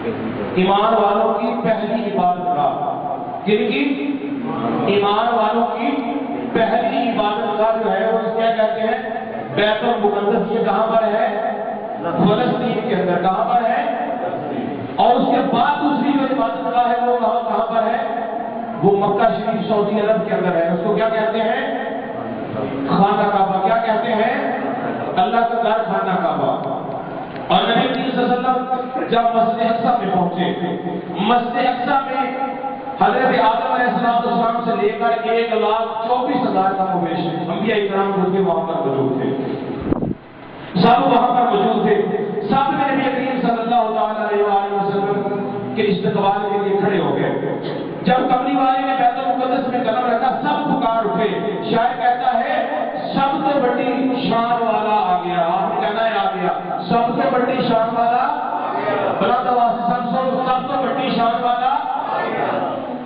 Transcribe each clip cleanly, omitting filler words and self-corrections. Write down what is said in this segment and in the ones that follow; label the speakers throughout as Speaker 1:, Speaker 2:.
Speaker 1: ایمان والوں کی پہلی عبادت گاہ. کن کی؟ ایمان والوں کی پہلی عبادت گاہ جو ہے وہ کیا کہتے ہیں؟ بیت المقدس. یہ کہاں پر ہے؟ فلسطین کے اندر. کہاں پر ہے؟ اور اس کے بعد دوسری جو عبادت گاہ ہے وہ کہاں پر ہے؟ وہ مکہ شریف سعودی عرب کے اندر ہے. اس کو کیا کہتے ہیں؟ خانہ کعبہ. کیا کہتے ہیں؟ اللہ کا گھر خانہ کعبہ. اور نبی کریم صلی اللہ علیہ وسلم جب مسجد اقصی میں پہنچے، مسجد اقصی میں حضرت آدم علیہ السلام سے لے کر 1,24,000 کا مویشی انبیاء کرام جو تھے وہاں پر موجود تھے. سب وہاں پر موجود تھے. سب نے نبی کریم صلی اللہ علیہ وسلم کے استقبال کے لیے کھڑے ہو گئے. جب کملی والے نے بیت المقدس میں قدم رکھا سب پکار اٹھے. شاعر کہتا ہے سب سے بڑی شان والا آ گیا. آپ نے کہنا ہے آ گیا. سب سے بڑی شان والا بلند آواز سے سب سے بڑی شان والا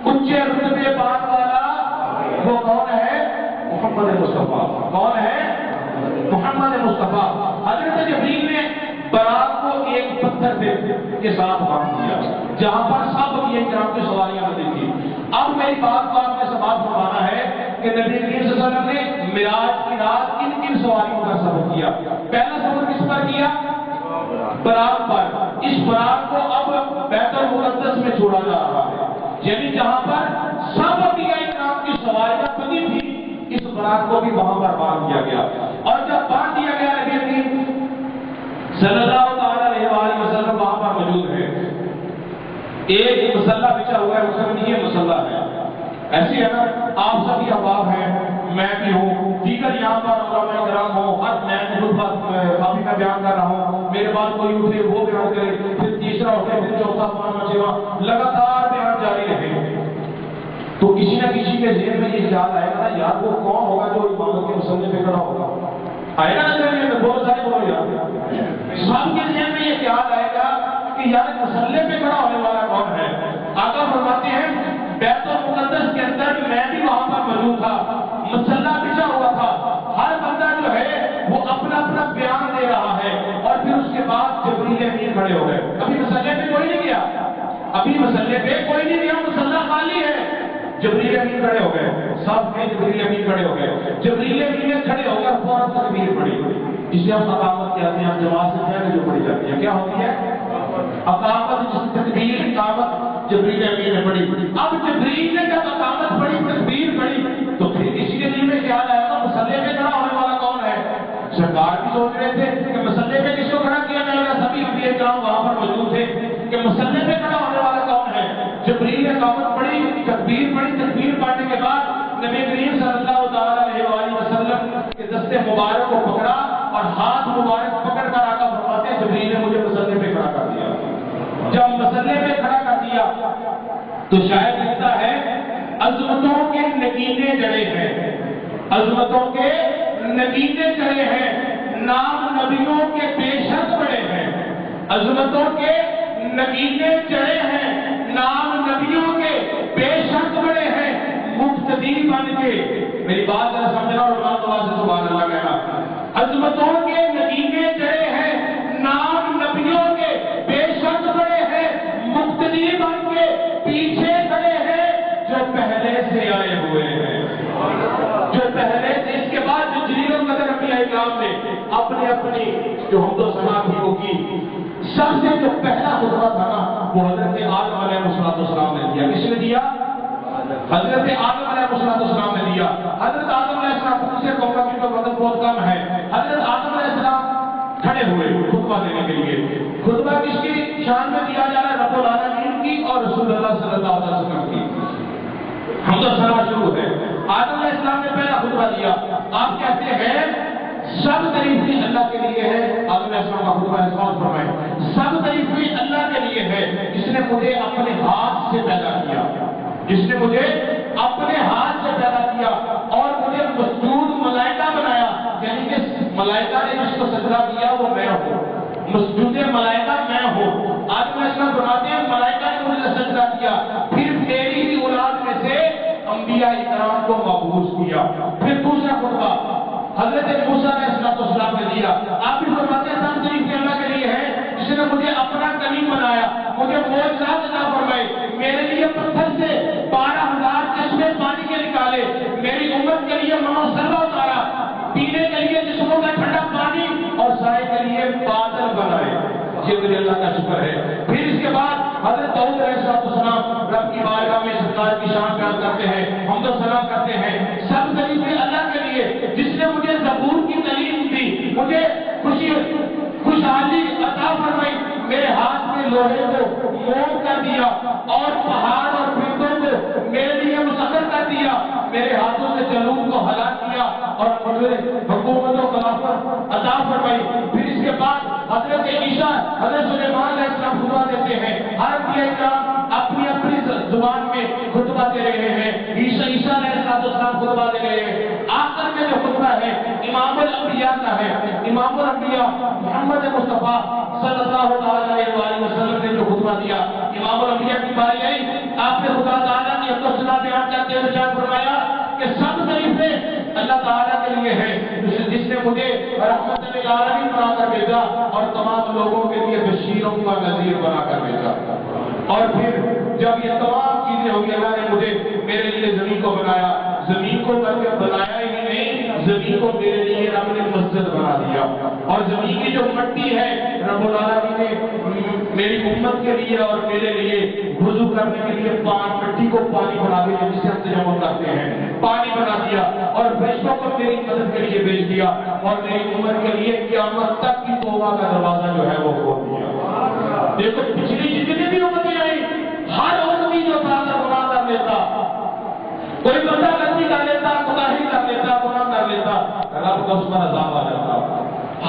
Speaker 1: اونچے رتبے پان والا وہ کون ہے؟ محمد مصطفیٰ. کون ہے؟ محمد مصطفیٰ. حضرت جبریل نے براق کو ایک پتھر کے ساتھ باندھ دیا جہاں پر سب یہ کرام کی سواریاں بندی تھی. اب میری بات کو آپ نے سماعت فرمانا ہے کہ نبی کریم صلی اللہ علیہ وسلم نے معراج کی رات کن کن سواریوں کا سفر کیا؟ پہلا سفر کس پر کیا؟ براق پر. اس براق کو اب بیت المقدس میں چھوڑا جا رہا ہے. یعنی جہاں پر سب انبیاء کرام کی سواریاں بندی تھی اس براق کو بھی وہاں پر باندھ دیا گیا. اور جب باندھ دیا گیا نبی کریم صلی اللہ علیہ وسلم وہاں پر موجود ہے. ایک مسلح بچا ہوا ہے مسلم یہ مسلح ہے. ایسی ہے نا آپ سبھی احباب ہیں میں بھی ہوں دیگر یہاں پر علماء کرام ہوں ہر میں کافی کا بیان کر رہا ہوں میرے بعد کوئی اٹھے وہ بیان کرے پھر تیسرا اٹھے پھر چوتھا پانچواں چھواں لگاتار بیان جاری رہے تو کسی نہ کسی کے ذہن میں یہ خیال آئے گا یار وہ کون ہوگا جو امامت کے مسلح پہ کھڑا ہوگا. آئے گا نا بہت سارے بول یار سب کے ذہن میں یہ خیال آئے گا کہ یار مسلح پہ کھڑا ہونے والا کون ہے. آقا فرماتے ہیں بیت المقدس کے اندر میں بھی وہاں پر موجود تھا. مسلح بچھا ہوا تھا. ہر بندہ جو ہے وہ اپنا اپنا بیان دے رہا ہے اور پھر اس کے بعد جبریل امین کھڑے ہو گئے. ابھی مسلح پہ کوئی نہیں گیا. ابھی مسلح پہ کوئی نہیں گیا. مسلح خالی ہے. جبریل امین کھڑے ہو گئے. سب میں جبریل امین کھڑے ہو گئے. جبریل امین کھڑے ہو کر فوراً تکبیر پڑھی. اسے ہم اقامت کہتے ہیں. ہم جماعت سے پہلے جو پڑھی جاتی ہے کیا ہوتی ہے؟ اقامت. تکبیر اقامت جبریل امین نے پڑھی. اب جبریل نے جب اقامت پڑھی تکبیر پڑھی تو پھر کسی کے دل میں خیال آیا تو مسلح پہ کھڑا ہونے والا کون ہے؟ سرکار بھی سوچ رہے تھے کہ مسلح پہ کس کو کھڑا کیا جائے گا. سبھی انبیاء کرام وہاں پر موجود تھے کہ مسلح پہ کھڑا ہونے والا کون ہے. جبریل نے اقامت پڑھی تکبیر پڑھی. تکبیر پڑھنے کے بعد نبی کریم صلی اللہ علیہ وسلم کے دستے مبارک کو پکڑا اور ہاتھ مبارک پکڑ کر آقا فرماتے ہیں جبریل نے مجھے مسلح پہ کھڑا کر دیا. جب مسلح پہ کھڑا کر دیا تو شاید لکھتا ہے عظمتوں کے نگینے جڑے ہیں. عظمتوں کے نگینے جڑے ہیں. نام نبیوں کے بے شک بڑے ہیں. عظمتوں کے نگینے جڑے ہیں. نام نبیوں کے بے شک بڑے ہیں. مقتدی بن کے میری بات ذرا سمجھنا اور اللہ سے سبحان اللہ کہنا. عظمتوں کے نگینے جڑے ہیں. نام نبیوں کے بے شک بڑے ہیں. مقتدی بن کے پیچھے کھڑے ہیں جو پہلے سے آئے ہوئے ہیں. جو پہلے سے اس کے بعد جو جلیل القدر انبیاء کرام نے اپنی اپنی جو حمد و ثنا تھی وہ کی. سب سے جو پہلا خطبہ تھا نا وہ حضرت آدم علیہ السلام نے دیا. کس نے دیا؟ حضرت آدم علیہ السلام نے دیا. حضرت آدم علیہ السلام سے کہوں کہ وقت بہت کم ہے. حضرت آدم علیہ السلام کھڑے ہوئے خطبہ دینے کے لیے. خطبہ کس کی شان میں دیا جا رہا ہے؟ رب العالمین کی اور رسول اللہ صلی اللہ علیہ وسلم کی. حمد و ثنا شروع ہے. آدم علیہ السلام نے پہلا خطبہ دیا. آپ کہتے ہیں سب تعریفیں اللہ کے لیے ہے. آدم علیہ السلام کا خطبہ ہے. فرمائے سب تعریفیں اللہ کے لیے ہے جس نے مجھے اپنے ہاتھ سے پیدا کیا. جس نے مجھے اپنے ہاتھ سے پیدا کیا اور مجھے مسجود ملائکہ بنایا. یعنی کہ ملائکہ نے جس کو سجدہ کیا وہ میں ہوں. مسجود ملائکہ میں ہوں. آدم علیہ السلام فرماتے ہیں ملائکہ نے مجھے سجدہ کیا. پھر میری ہی اولاد میں سے انبیاء کرام کو مبعوث کیا. پھر دوسرا خطبہ حضرت موسیٰ علیہ السلام نے دیا. آپ بھی فرماتے ہیں سب تعریفیں اللہ کے لیے ہے جس نے مجھے اپنا کلیم بنایا. مجھے معجزات عطا فرمائے، میرے لیے پتھر سے 12,000 چشمے پانی کے نکالے، میری امت کے لیے منوسلہ اتارا، پینے کے لیے جسموں کا ٹھنڈا پانی اور سائے کے لیے بادل بنائے۔ یہ میرے اللہ کا شکر ہے۔ پھر اس کے بعد حضرت داؤد علیہ السلام رب کی بارگاہ میں سرکار کی شان بیان کرتے ہیں، حمد و ثنا کرتے ہیں، سب تعریف اللہ کے لیے جس نے مجھے زبور کی تعلیم دی، مجھے خوشحالی عطا فرمائی، میرے ہاتھ میں لوہے کو موم کر دیا اور پہاڑ اور پرندوں کو میرے لیے مسخر کر دیا، میرے ہاتھوں سے جنوب کو ہلاک کیا اور مجھے حکومت و خلافت عطا فرمائی۔ پھر اس کے بعد حضرت عیسیٰ حضرت سلیمان علیہ السلام خطبہ دیتے ہیں، ہر انبیاء کرام اپنی اپنی زبان میں خطبہ دے رہے ہیں، عیسیٰ علیہ السلام خطبہ دے رہے ہیں۔ آخر میں جو خطبہ ہے امام الانبیاء کا ہے، امام الانبیاء محمد مصطفیٰ صلی اللہ علیہ وآلہ وسلم نے جو خطبہ دیا، امام الانبیاء کی باری آئی، آپ نے خدا تعالیٰ کی حمد و ثنا بیان کرتے ہوئے ارشاد فرمایا کہ سب تعریفیں اللہ تعالیٰ کے لیے ہیں جس نے مجھے رحمت للعالمین بنا کر بھیجا اور تمام لوگوں کے لیے بشیروں کا نذیر بنا کر بھیجا۔ اور پھر جب یہ تمام چیزیں ہوئی، اللہ نے مجھے میرے لیے زمین کو بنایا، زمین کو بنایا ہی نہیں، زمین کو میرے لیے رب نے مسجد بنا دیا، اور زمین کی جو مٹی ہے رب العالمین نے میری امت کے لیے اور میرے لیے وضو کرنے کے لیے مٹی کو پانی بنا دیا، جسے ہم تیمم کرتے ہیں، پانی بنا دیا، اور فرشتوں کو میری مدد کے لیے بھیج دیا، اور میری امت کے لیے قیامت تک کی توبہ کا دروازہ جو ہے وہ کھول دیا۔ دیکھو پچھلی جتنی بھی امتیں آئی، ہر امتی جو تھا گناہ کر لیتا، کوئی بندہ غلطی کر لیتا، کوتاہی کر لیتا، گناہ کر لیتا، رب کا اس پر عذاب آ جاتا،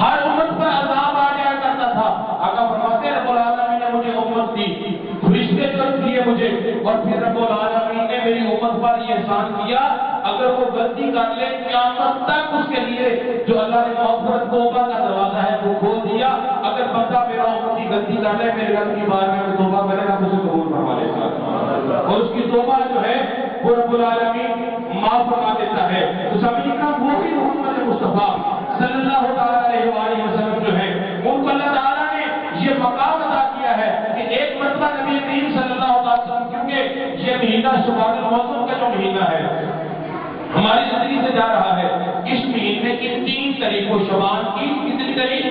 Speaker 1: ہر امت پر عذاب آ جایا کرتا تھا۔ آقا فرماتے ہیں رب العالمین نے مجھے امت دی، فرشتے جو دیے مجھے، اور پھر رب العالمین نے میری امت پر یہ احسان کیا، اگر وہ غلطی کر لے قیامت تک اس کے لیے جو اللہ نے مغفرت توبہ کا دروازہ ہے وہ کھول دیا۔ اگر بندہ میرا امتی غلطی کر لے، میرے رب کی بار میں توبہ کرے گا، مجھے قبول فرما لے گا، اور اس کی توبہ جو ہے وہ رب العالمین معاف فرما دیتا ہے۔ تو زمین کا وہی محمد مصطفیٰ صلی اللہ علیہ وآلہ وسلم جو ہے ان کو اللہ تعالیٰ نے یہ مقام عطا کیا ہے کہ ایک مرتبہ نبی کریم صلی اللہ علیہ وسلم، کیونکہ یہ مہینہ شعبان الموسم کا جو مہینہ ہے ہماری زندگی سے جا رہا ہے، اس مہینے کی 3 تاریخ کو شعبان کی کتنی تاریخ؟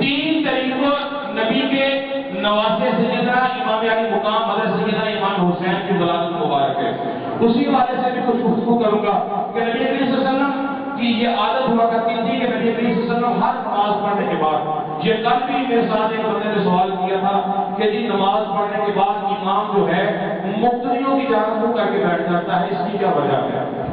Speaker 1: 3 تاریخ کو نبی کے نواسے سیدنا امام علی مقام حضرت سیدنا امام حسین کی ولادت مبارک ہے۔ اسی والے سے بھی کچھ گفتگو کروں گا کہ نبی کریم صلی اللہ علیہ وسلم کی یہ عادت ہوا کرتی تھی کہ نبی کریم صلی اللہ علیہ وسلم ہر نماز پڑھنے کے بعد، یہ کل بھی میرے ساتھ ایک بندے نے سوال کیا تھا کہ جی نماز پڑھنے کے بعد امام جو ہے مقتدیوں کی جانب منہ کر کے بیٹھ جاتا ہے، اس کی کیا وجہ ہے،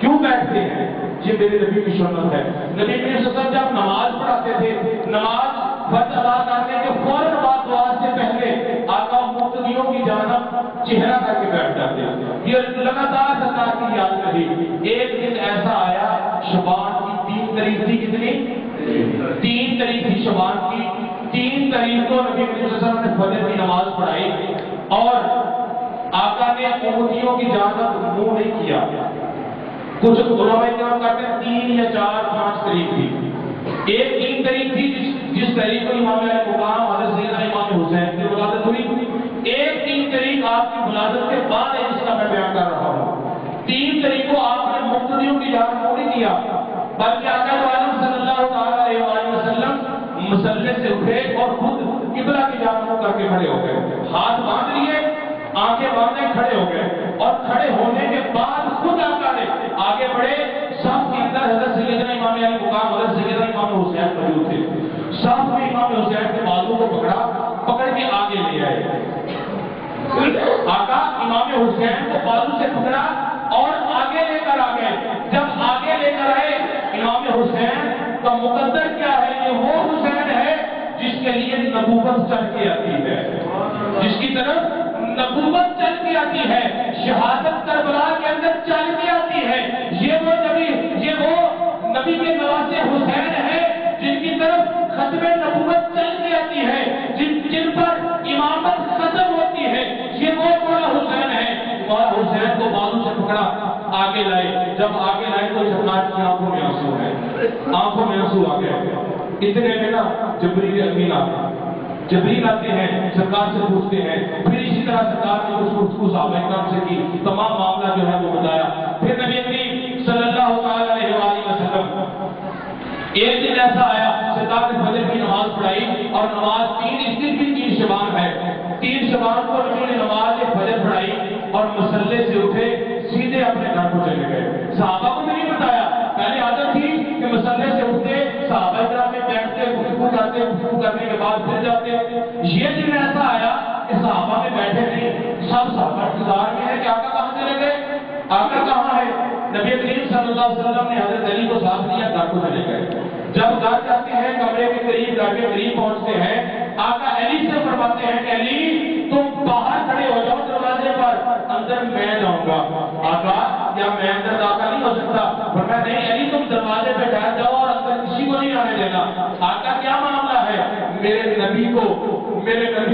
Speaker 1: کیوں بیٹھتے ہیں؟ یہ میرے نبی کی سنت ہے۔ نبی کریم صلی اللہ علیہ وسلم جب نماز پڑھاتے تھے، نماز فرض ادا کرنے کے فوراً بعد دعا سے پہلے آقا مقتدیوں کی جانب چہرہ کر کے بیٹھ جاتے ہیں۔ یہ لگاتار سرکار کی یاد رہی۔ ایک دن ایسا آیا، شعبان کی 3 تاریخ تھی، کتنی؟ 3 تاریخ تھی شعبان کی۔ 3 تاریخ کو نبی کریم صلی اللہ علیہ وسلم نے فجر کی نماز پڑھائی اور آقا نے امتیوں کی جانب منہ نہیں کیا۔ کچھ علماء کرام کہتے ہیں 3 یا 4 5 تاریخ تھی۔ ایک 3 تاریخ تھی جس تاریخ کو امام علی مقام حضرت سیدنا امام حسین کی ولادت ہوئی۔ ایک 3 تاریخ آپ کی ولادت کے بعد ہے جس کا میں بیان کر رہا ہوں۔ 3 تاریخ کو آپ نے مقتدیوں کی جانب منہ نہیں کیا، بلکہ آقا عالم صلی اللہ علیہ وآلہ وسلم مصلی سے اٹھے اور خود قبلہ کی جانب منہ کر کے کھڑے ہو گئے، ہاتھ باندھ لیے، آنکھیں باندھے کھڑے ہو گئے، اور کھڑے ہونے کے بعد خود آقا نے آگے بڑھے۔ صف کے اندر حضرت سیدنا امام علی مقام حضرت سیدنا امام حسین موجود تھے، صف میں امام حسین کے بازو کو پکڑ کے آگے لے آئے۔ آقا امام حسین کو بازو سے پکڑا اور آگے لے کر آ گئے۔ جب آگے لے کر آئے، امام حسین کا مقدر کیا ہے؟ یہ وہ حسین ہے جس کے لیے نبوت چل کے آتی ہے، جس کی طرف نبوت چل کے آتی ہے، شہادت کربلا کے اندر چل کے آتی ہے۔ یہ وہ نبی کے نواسے حسین ہے جن کی طرف ختم نبوت چل کے آتی ہے، جن پر امامت ختم ہوتی ہے۔ یہ وہ مولا حسین ہے۔ مولا حسین کو بازو سے پکڑا، آگے لائے۔ جب آگے لائے تو سرکار کی آنکھوں میں آنسو ہے، آنکھوں میں آنسو آ گئے۔ اتنے میں نا جبریل امین آ گئے۔ جبریل آتے ہیں سرکار سے پوچھتے ہیں، پھر اسی طرح سرکار نے اس گفتگو صحابہ کرام سے کی، تمام معاملہ جو ہے وہ بتایا۔ پھر نبی کریم صلی اللہ تعالی علیہ وآلہ وسلم ایک دن ایسا آیا، سرکار نے فجر کی نماز پڑھائی، اور نماز اس دن بھی 3 شبان ہے، 3 شبان کو نبی نے نماز فجر پڑھائی اور مصلے سے اٹھے، سیدھے اپنے گھر کو چلے گئے۔ صحابہ کو نہیں بتایا، پہلے عادت تھی کہ مصلے سے اٹھتے صحابہ کرام میں بیٹھتے، گفتگو کرتے، گفتگو کرنے کے بعد پھر جاتے۔ یہ دن ایسا آیا کہ صحابہ میں بیٹھے نہیں، سب صحابہ انتظار میں ہے کہ آقا کہاں چلے گئے، آقا کہاں ہے۔ نبی کریم صلی اللہ علیہ وسلم نے حضرت علی کو ساتھ لیا، گھر کو چلے گئے۔ جب گھر جاتے ہیں، کمرے کے قریب گھر کے قریب پہنچتے ہیں، آقا علی سے فرماتے ہیں کہ علی تم باہر کھڑے ہو جاؤ دروازے پر، اندر میں جاؤں گا۔ آقا یا میں اندر داخل نہیں ہو سکتا؟ فرمایا نہیں علی تم دروازے پہ ٹھہر جاؤ اور اندر کسی کو نہیں آنے دینا۔ آقا کیا معاملہ ہے؟ میرے نبی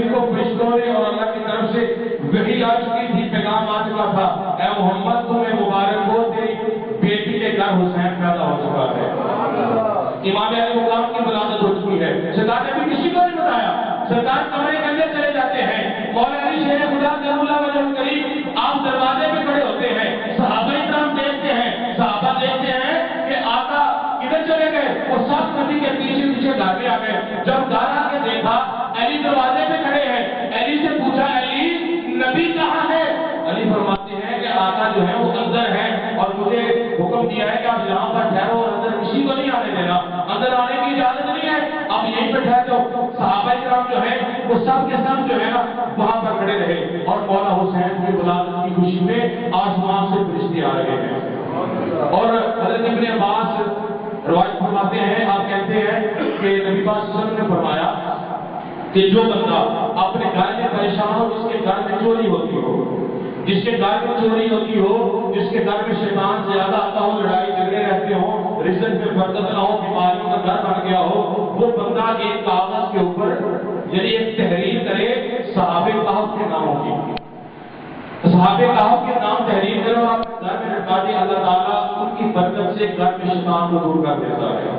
Speaker 1: کو فرشتوں نے اور اللہ کی طرف سے وحی آ چکی تھی، پیغام آ چکا تھا، اے محمد تمہیں مبارک ہو، تیری بیٹی کے گھر حسین پیدا ہو چکا ہے۔ امام علی مقام کی ولادت ہو چکی ہے۔ سرکار نے بھی کسی کو نہیں بتایا، سرکار کمرے کے اندر چلے جاتے ہیں، مولا علی شیر خدا کرم اللہ وجہ الکریم آپ دروازے پہ کھڑے ہوتے ہیں، صحابہ کرام دیکھتے ہیں، صحابہ دیکھتے ہیں کہ آقا کدھر چلے گئے، وہ سب نبی کے پیچھے پیچھے گھر میں آ گئے۔ جب گھر آ کے دیکھا علی دروازے پہ کھڑے ہیں، علی سے پوچھا علی نبی کہاں ہے؟ علی فرماتے ہیں کہ آقا جو ہے وہ اندر ہے اور مجھے حکم دیا ہے کہ آپ یہاں پر ٹھہرو اور اندر کسی کو نہیں آنے دینا، اندر آنے کی اجازت نہیں ہے، آپ یہیں پہ ٹھہر جاؤ۔ صحابہ کرام جو ہے وہ سب کے سب جو ہے نا وہاں پر کھڑے رہے، اور مولا حسین کی ولادت کی خوشی میں آسمان سے فرشتے آ رہے ہیں۔ اور حضرت ابن عباس روایت فرماتے ہیں، آپ کہتے ہیں کہ نبی پاک صلی اللہ علیہ وسلم نے فرمایا کہ جو بندہ اپنے گھر میں پریشان ہو، جس کے گھر میں چوری ہوتی ہو، جس کے گھر میں چوری ہوتی ہو، جس کے گھر میں شیطان زیادہ آتا ہو، لڑائی جھگڑے رہتے ہوں، رزق میں برکت نہ ہو، بیماریوں کا گھر بن گیا ہو، وہ بندہ ایک کاغذ کے اوپر یعنی ایک تحریر کرے صحابہ کہف کے ناموں کی، صحابہ کہف کے نام تحریر کرے اور آپ گھر میں رکھا دے، اللہ تعالیٰ ان کی برکت سے گھر میں شیطان کو دور کر دیتا ہے۔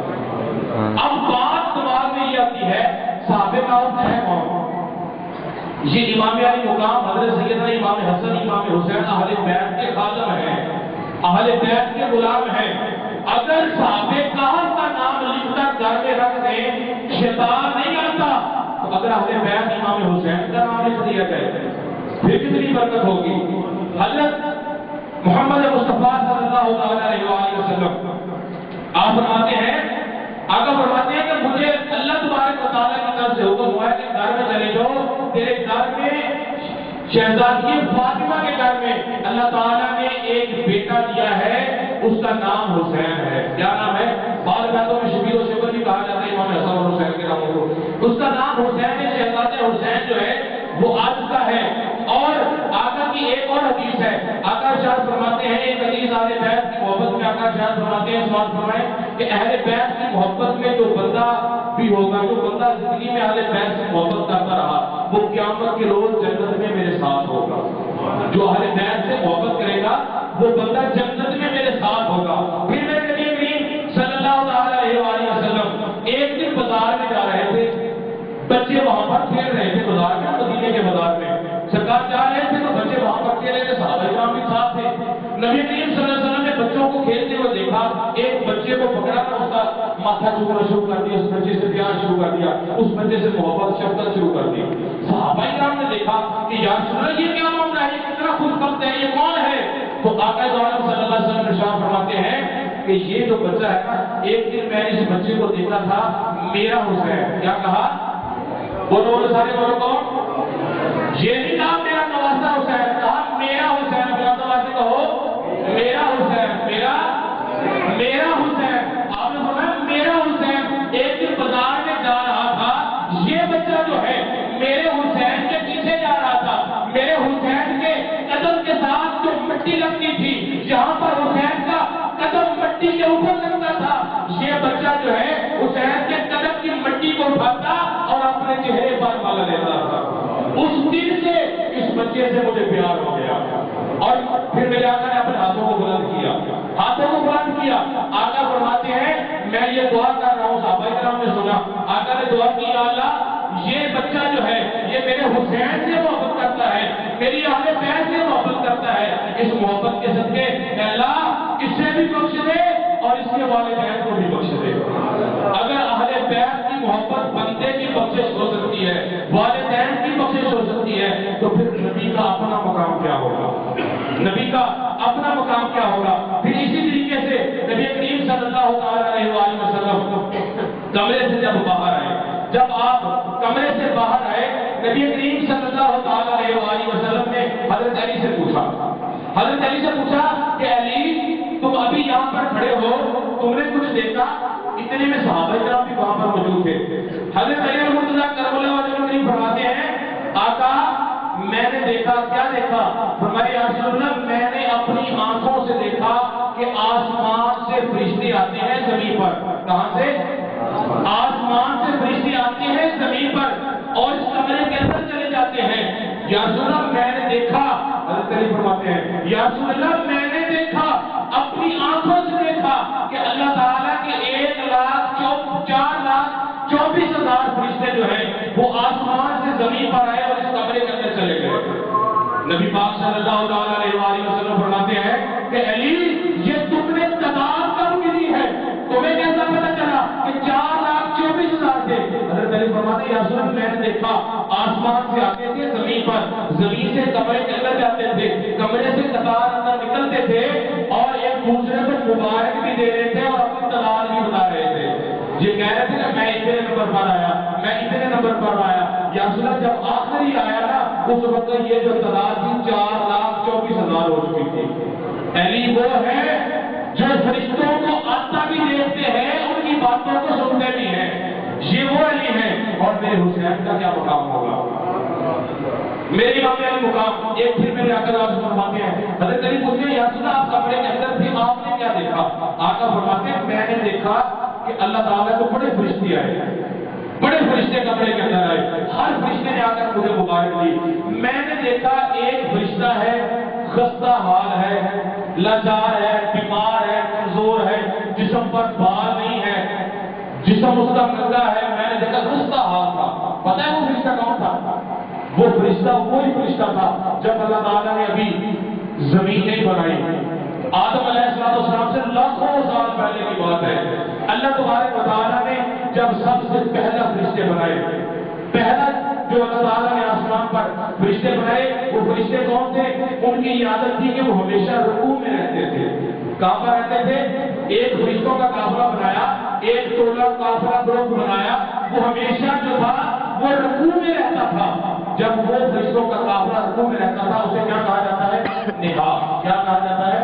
Speaker 1: اب بات دماغ میں یہ آتی ہے صحابہ کہف ہے کون؟ یہ امام علی مقام حضرت سیدنا امام حسن امام حسین اہل بیت کے خادم ہیں، اہل بیت کے غلام ہیں۔ اگر صحابہ کہف کا نام لکھ کر گھر میں رکھ دیں شیطان نہیں آتا، تو اگر اہل بیت امام حسین کا نام لکھ دیا جائے پھر کتنی برکت ہوگی۔ حضرت محمد مصطفیٰ صلی اللہ علیہ وآلہ وسلم آپ فرماتے ہیں، آقا فرماتے ہیں کہ مجھے اللہ تبارک و تعالیٰ کی طرف سے حکم ہوا ہے کہ گھر میں چلے جاؤ، تیرے گھر میں شہزادی فاطمہ کے گھر میں اللہ تعالیٰ نے ایک بیٹا دیا ہے، اس کا نام حسین ہے۔ کیا نام ہے؟ بعض باتوں میں شبیر و شبر بھی کہا جاتا ہے امام حسن اور حسین کے ناموں کو، اس کا نام حسین ہے۔ شہزادہ حسین جو ہے وہ آج کا ہے۔ اور آقا کی ایک اور حدیث ہے، آقا ارشاد فرماتے ہیں، ایک حدیث اہل بیت کی محبت میں آقا ارشاد فرماتے ہیں، سوال فرمائیں کہ اہل بیت کی محبت میں جو بندہ بھی ہوگا، جو بندہ زندگی میں اہل بیت سے محبت کرتا رہا، وہ قیامت کے روز جنت میں میرے ساتھ ہوگا۔ جو اہل بیت سے محبت کرے گا وہ بندہ جنت میں میرے ساتھ ہوگا۔ پھر میرے نبی کریم صلی اللہ علیہ وآلہ وسلم ایک دن بازار میں جا رہے تھے، بچے وہاں پر کھیل رہے تھے، بازار میں، مدینے کے بازار میں سرکار جا رہے تھے تو بچے وہاں پر کھیل رہے تھے، صحابہ کرام بھی ساتھ تھے۔ نبی کریم صلی اللہ علیہ وسلم نے بچوں کو کھیلتے ہوئے دیکھا، ایک بچے کو پکڑا تو اس کا ماتھا چومنا شروع کر دیا، اس بچے سے پیار شروع کر دیا، اس بچے سے محبت شفقت شروع کر دی۔ صحابہ کرام نے دیکھا کہ یا رسول اللہ یہ کیا معاملہ ہے، یہ کتنا خوش بخت ہے، یہ کون ہے؟ تو آقا عالم صلی اللہ علیہ وسلم ارشاد فرماتے ہیں کہ یہ جو بچہ ہے نا، ایک دن میں نے اس بچے کو دیکھا تھا، میرا حسین۔ کیا کہا؟ بولو سارے بولو کون؟ یہ نہیں کہا میرا نواسا حسین، کہا میرا حسین۔ بلا نواسے کہو میرا حسین، میرا حسین۔ آپ نے فرمایا میرا حسین۔ ایک دن بازار میں جا رہا تھا، یہ بچہ جو ہے میرے حسین کے پیچھے جا رہا تھا، میرے حسین کے قدم کے ساتھ جو مٹی لگتی تھی، جہاں پر حسین کا قدم مٹی کے اوپر لگتا تھا، یہ بچہ جو ہے حسین کے قدم کی مٹی کو اٹھاتا اور اپنے چہرے پر مل لیتا تھا۔ اس دن سے اس بچے سے مجھے پیار ہو گیا۔ اور پھر میرے آقا نے اپنے ہاتھوں کو بلند کیا، ہاتھوں کو بلند کیا۔ آقا فرماتے ہیں میں یہ دعا کر رہا ہوں، صحابہ کرام نے سنا، آقا نے دعا کی، یا اللہ یہ بچہ جو ہے یہ میرے حسین سے محبت کرتا ہے، میری اہل بیت سے محبت کرتا ہے، اس محبت کے صدقے اے اللہ اس سے بھی بخش دے اور اس کے والدین کو بھی بخش دے۔ اگر اہل بیت کی محبت بندے کی بخشش ہو سکتی ہے، والدین کی بخشش ہو سکتی ہے، تو پھر نبی کا اپنا مقام کیا ہوگا؟ نبی کا اپنا مقام کیا ہوگا؟ پھر اسی طریقے سے نبی کریم صلی اللہ علیہ وآلہ وسلم کمرے سے جب باہر آئے، جب آپ کمرے سے باہر آئے، نبی کریم صلی اللہ علیہ وآلہ وسلم نے حضرت علی سے پوچھا، حضرت علی سے پوچھا کہ علی تم ابھی یہاں پر کھڑے ہو، تم نے کچھ دیکھا؟ اتنے میں صحابہ کرام بھی وہاں پر موجود تھے۔ حضرت علی مرتضیٰ کرم اللہ وجہہ کریم فرماتے ہیں آقا میں نے دیکھا، کیا دیکھا؟ فرمایا یا رسول اللہ میں نے اپنی آنکھوں سے دیکھا کہ آسمان سے فرشتے آتے ہیں زمین پر۔ کہاں سے؟ آسمان سے فرشتے آتے ہیں زمین پر اور اس کمرے کے اندر چلے جاتے ہیں۔ یا رسول اللہ میں نے دیکھا، حضرت علی فرماتے ہیں یا رسول اللہ میں نے دیکھا، اپنی آنکھوں سے دیکھا کہ اللہ تعالیٰ کے 1,04,24,000 فرشتے جو ہیں وہ آسمان سے زمین پر آئے اور اس کمرے کے اندر چلے گئے۔ نبی پاک صلی اللہ علیہ وآلہ وسلم فرماتے ہیں کہ علی یہ تم نے تعداد کب گنی ہے؟ تمہیں کیسا پتہ چلا کہ 4,24,000 تھے؟ حضرت علی فرماتے ہیں یا رسول اللہ میں نے دیکھا آسمان سے آتے تھے زمین پر، زمین سے کمرے کے اندر جاتے تھے، کمرے سے قطار اندر نکلتے تھے اور ایک دوسرے کو مبارک بھی دے رہے تھے اور اپنی تعداد بھی بتا رہے تھے۔ یہ کہہ رہے تھے کہ میں اتنے نمبر پر آیا، میں اتنے نمبر پر آیا۔ یا رسول اللہ جب آخری آیا نا اس وقت یہ جو تعداد تھی 4,24,000 ہو چکی تھی۔ علی وہ ہے جو فرشتوں کو آتا بھی دیکھتے ہیں، ان کی باتوں کو سنتے بھی ہیں، یہ وہ علی ہے۔ اور میرے حسین کا کیا مقام ہوگا؟ میری امام علی مقام ایک پھر میرے آقا صاحب فرماتے ہیں حضرت علی پوچھتے ہیں یا رسول اللہ آپ کمرے کے اندر تھے، آپ نے کیا دیکھا؟ آقا فرماتے ہیں میں نے دیکھا کہ اللہ تعالیٰ کو بڑے فرشتے آئے، بڑے فرشتے کمرے کے اندر آئے، ہر فرشتے نے آ کر مجھے مبارک دی۔ میں نے دیکھا ایک فرشتہ ہے خستہ حال ہے، لاچار ہے، بیمار ہے، کمزور ہے، جسم پر بال نہیں ہے، جسم اس کا ننگا ہے۔ میں نے دیکھا خستہ حال تھا۔ پتہ ہے وہ فرشتہ کون تھا؟ وہ فرشتہ وہی فرشتہ تھا جب اللہ تعالیٰ نے ابھی زمین نہیں بنائی، آدم علیہ السلام سے لاکھوں سال پہلے کی بات ہے۔ اللہ تبارک و تعالیٰ نے جب سب سے پہلا فرشتے بنائے، پہلا جو اللہ تعالیٰ نے آسمان پر فرشتے بنائے وہ فرشتے کون تھے؟ ان کی عادت تھی کہ وہ ہمیشہ رکوع میں رہتے تھے۔ کہاں پر رہتے تھے؟ ایک فرشتوں کا قافلہ بنایا، ایک ٹولہ قافلہ گروپ بنایا، وہ ہمیشہ جو تھا وہ رکوع میں رہتا تھا۔ جب وہ فرشتوں کا قافلہ رکوع میں رہتا تھا اسے کیا کہا جاتا ہے؟ نہا۔ کیا کہا جاتا ہے؟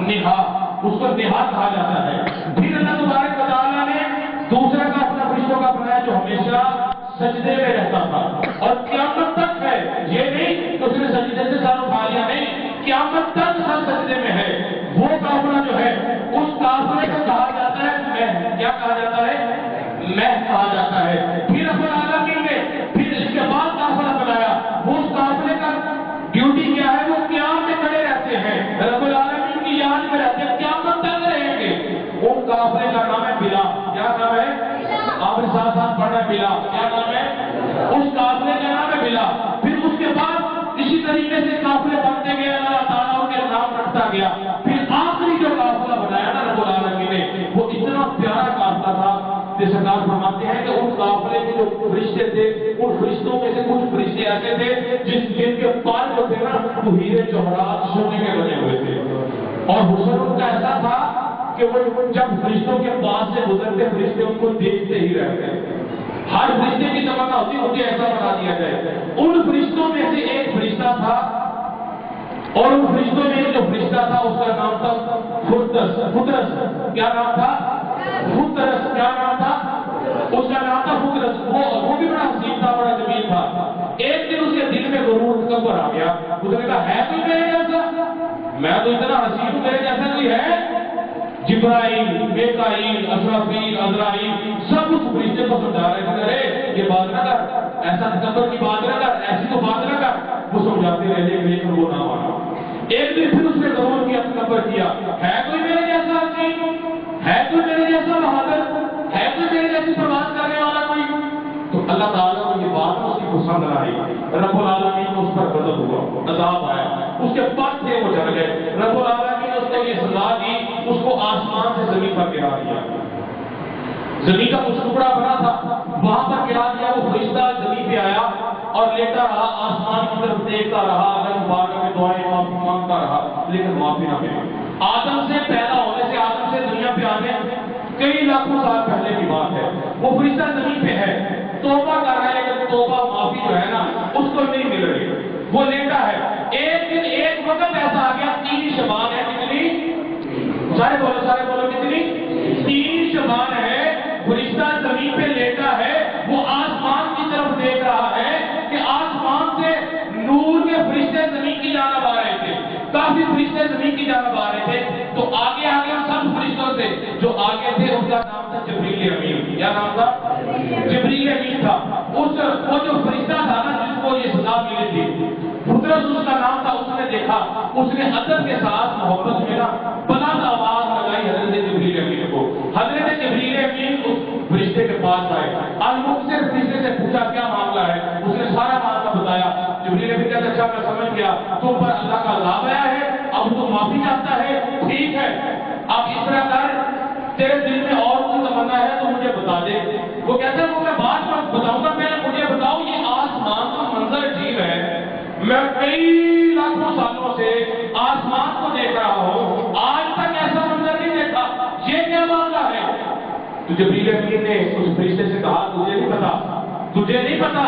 Speaker 1: نہا۔ اس کو نہا کہا جاتا ہے۔ پھر اللہ تبارک و تعالیٰ نے دوسرا قافلہ فرشتوں کا بنایا جو ہمیشہ سجدے میں رہتا تھا اور قیامت تک ہے، یہ نہیں کہ اس نے سجدے سے سر اٹھا لیا، نہیں، قیامت تک سر سجدے میں ہے۔ وہ قافلہ جو ہے اس قافلے کو کہا جاتا ہے مہ۔ کیا کہا جاتا ہے؟ مہ کہا جاتا ہے۔ پھر رب العالمین نے پھر اس کے بعد قافلہ بنایا، وہ اس قافلے کا ڈیوٹی کیا ہے؟ وہ قیام میں کھڑے رہتے ہیں، رب العالمین کی یاد میں رہتے ہیں، قیامت تک رہیں گے۔ ان قافلے کا نام ہے بلا۔ کیا نام ہے؟ آپ نے ساتھ ساتھ پڑھنا ہے بلا۔ کیا نام ہے؟ اس قافلے کا نام ہے بلا۔ پھر اس کے بعد اسی طریقے سے قافلے بنتے گئے، اللہ تعالیٰ ان کے نام رکھتا گیا۔ پھر آخری جو قافلہ بنایا نا رب العالمین نے وہ اتنا پیارا قافلہ تھا کہ سرکار فرماتے ہیں کہ ان قافلے کے جو فرشتے تھے ان فرشتوں میں سے کچھ فرشتے ایسے تھے جن کے پال جو تھے نا وہ ہیرے جواہرات سونے کے بنے ہوئے تھے، اور حسن ان کا ایسا تھا کہ وہ جب فرشتوں کے پاس سے گزرتے فرشتے ان کو دیکھتے ہی رہتے۔ ہر فرشتے کی تمنا ہوتی مجھے ایسا بنا دیا جائے۔ ان فرشتوں میں سے ایک فرشتہ تھا اور ان فرشتوں میں جو فرشتہ تھا اس کا نام تھا فطرس۔ کیا نام تھا؟ فطرس۔ کیا نام تھا؟ اس کا نام تھا فطرس۔ وہ بھی بڑا حسین تھا، بڑا جمیل تھا۔ ایک دن اس کے دل میں غرور تکبر آ گیا، اس نے کہا ہے کوئی میرے جیسا؟ میں تو اتنا حسین ہوں، میرے جیسا کوئی ہے؟ جبرائیل، میکائیل، اسرافیل، عزرائیل سب اس فرشتے کو سمجھا رہے تھے، ارے یہ بات نہ کر، ایسا تکبر کی بات نہ کر، ایسی تو بات نہ کر۔ وہ سمجھاتے رہے لیکن وہ نہ مانا۔ ایک دن پھر اس نے غرور کیا، تکبر کیا، ہے کوئی میرے جیسا حسین؟ ہے کوئی میرے جیسا بہادر؟ ہے کوئی میرے جیسی پرواز کرنے والا کوئی؟ تو اللہ تعالیٰ کو یہ عذاب آیا، اس کے بعد سے وہ جل گئے۔ رب العالمین نے اس کو یہ سزا دی، اس کو آسمان سے زمین پر گرا دیا۔ زمین کا کچھ ٹکڑا بنا تھا، وہاں پر گرا دیا۔ وہ فرشتہ زمین پہ آیا اور لیٹا رہا، آسمان کی طرف دیکھتا رہا، اگر مبارک میں دعائیں معافی مانگتا رہا، لیکن معافی نہ ملی۔ آدم سے پیدا ہونے سے، آدم سے دنیا پہ آنے کئی لاکھوں سال پہلے کی بات ہے۔ وہ فرشتہ زمین پہ ہے، توبہ کر رہا ہے، لیکن توبہ معافی جو ہے نا اس کو نہیں مل رہی، وہ لیٹا ہے۔ ایک دن ایک وقت ایسا آ گیا، 3 شبان ہے، کتنی؟ سارے بولو کتنی؟ 3 شبان ہے، فرشتہ زمین پہ لیٹا ہے، وہ آسمان کی طرف دیکھ رہا ہے کہ آسمان سے نور کے فرشتے زمین کی جانب آ رہے تھے، کافی فرشتے زمین کی جانب آ رہے تھے۔ تو آگے آگے سب فرشتوں سے جو آگے تھے ان کا نام تھا جبریل امین۔ کیا نام تھا؟ جبریل امین تھا۔ وہ جو فرشتہ تھا نا جس کو یہ سزا ملی تھی، بطرس اس کا نام تھا، اس نے دیکھا، اس نے ادب کے ساتھ محبت میں نا بلند آواز لگائی حضرت جبریل امین کو۔ حضرت جبریل امین اس فرشتے کے پاس آئے، المبصر فرشتے سے پوچھا کیا معاملہ ہے، اس نے سارا معاملہ بتایا۔ جبریل امین کہتا اچھا میں سمجھ گیا، تم پر اللہ کا عذاب آیا ہے، اب تو معافی چاہتا ہے، ٹھیک ہے اب اس طرح کر، تیرے دل میں اور کوئی تمنا ہے تو مجھے بتا دے۔ وہ کہتا ہے وہ میں بعد میں بتاؤں گا، پہلے مجھے بتاؤ یہ آسمان کا منظر عجیب ہے، میں کئی لاکھوں سالوں سے آسمان کو دیکھ رہا ہوں، آج تک ایسا منظر نہیں دیکھا، یہ کیا معاملہ ہے؟ تو جبریل امین نے اس فرشتے سے کہا تجھے نہیں پتا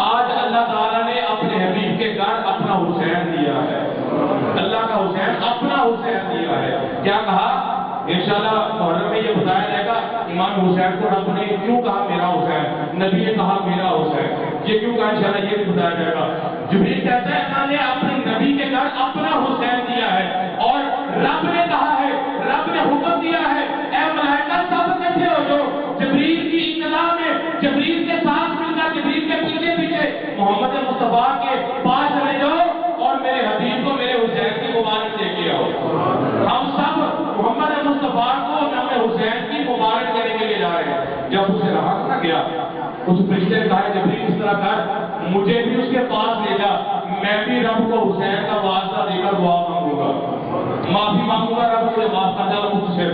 Speaker 1: آج اللہ تعالیٰ نے اپنے حبیب کے گھر اپنا حسین دیا ہے، اللہ کا حسین اپنا حسین دیا ہے۔ کیا کہا؟ انشاءاللہ محرم میں یہ بتایا جائے گا امام حسین کو رب نے کیوں کہا میرا حسین، نبی نے کہا میرا حسین، یہ کیوں کہا انشاءاللہ یہ بھی بتایا جائے گا۔ جبریل کہتا ہے اللہ نے اپنے نبی کے گھر اپنا حسین دیا ہے، اور رب نے کہا ہے، رب نے حکم دیا ہے اے ملائکہ سب کٹھے ہو جاؤ، جبریل کی اطلاع میں جبریل کے ساتھ مل کر جبریل کے پیچھے پیچھے محمد مصطفیٰ کے پاس چلے جاؤ اور میرے حبیب کو میرے حسین کی مبارک دے کے آؤ۔ ہم سب محمد مصطفیٰ کو نام حسین کی مبارک دینے کے لیے جا رہے ہیں۔ جب اسے رہا نہ گیا، اس فرشتے نے کہا جبریل اس طرح کر، مجھے بھی اس کے پاس لے جا، میں بھی رب کو حسین کا واسطہ دے کر دعا مانگوں گا، معافی مانگوں گا، رب مجھے معاف کر دے مجھ سے۔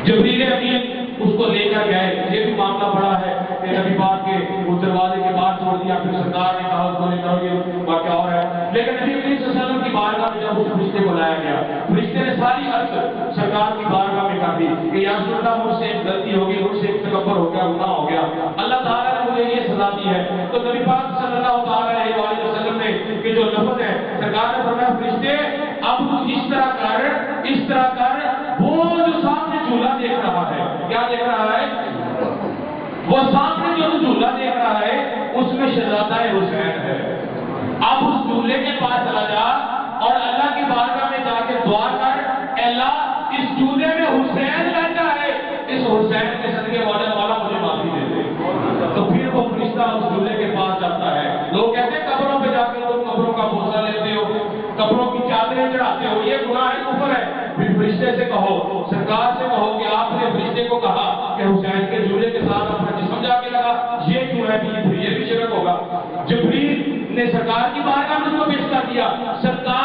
Speaker 1: جبریل امین اس کو لے کر گئے۔ یہ بھی معاملہ بڑا ہے کہ نبی پاک کے اس دروازے کے باہر چھوڑ دیا، پھر سرکار نے کہا اس کو لے کر یہ واقعہ اور ہے، لیکن نبی کریم صلی اللہ علیہ وسلم کی بارگاہ میں جب اس فرشتے کو لایا گیا، فرشتے نے ساری عرض سرکار کی بارگاہ میں کر دی کہ یا رسول اللہ مجھ سے ایک غلطی ہوگی، مجھ سے ایک تکبر ہو گیا، گناہ ہو گیا، اللہ تعالیٰ نے مجھے یہ سزا دی ہے۔ تو نبی پاک صلی اللہ علیہ وآلہ وسلم نے کہ جو لفظ ہے سرکار نے فرمایا فرشتے اب تو اس طرح کر، وہ جو سامنے جھولا دیکھ رہا ہے، کیا دیکھ رہا ہے؟ وہ سامنے جو جھولا دیکھ رہا ہے اس میں شہزادہ حسین ہے، اب اس جھولے کے پاس چلا جا اور اللہ کی بارگاہ میں جا کے دعا کر، اے اللہ اس جھولے میں حسین بیٹھا ہے، اس حسین کے صدقے والا مجھے معافی دے دے۔ تو پھر وہ فرشتہ اس جھولے کے پاس جاتا ہے۔ لوگ کہتے ہیں قبروں پہ جا کے لوگ قبروں کا بوسہ لیتے ہو، قبروں کی چادریں چڑھاتے ہو، یہ گناہ ہے، کفر ہے۔ پھر فرشتے سے کہو، سرکار سے کہو کہ آپ نے فرشتے کو کہا کہ حسین کے جھولے کے ساتھ اپنا جسم جا کے لگا، یہ کیوں ہے؟ یہ بھی شرک ہوگا۔ جبریل نے سرکار کی بارگاہ میں اس کو پیش کر دیا، سرکار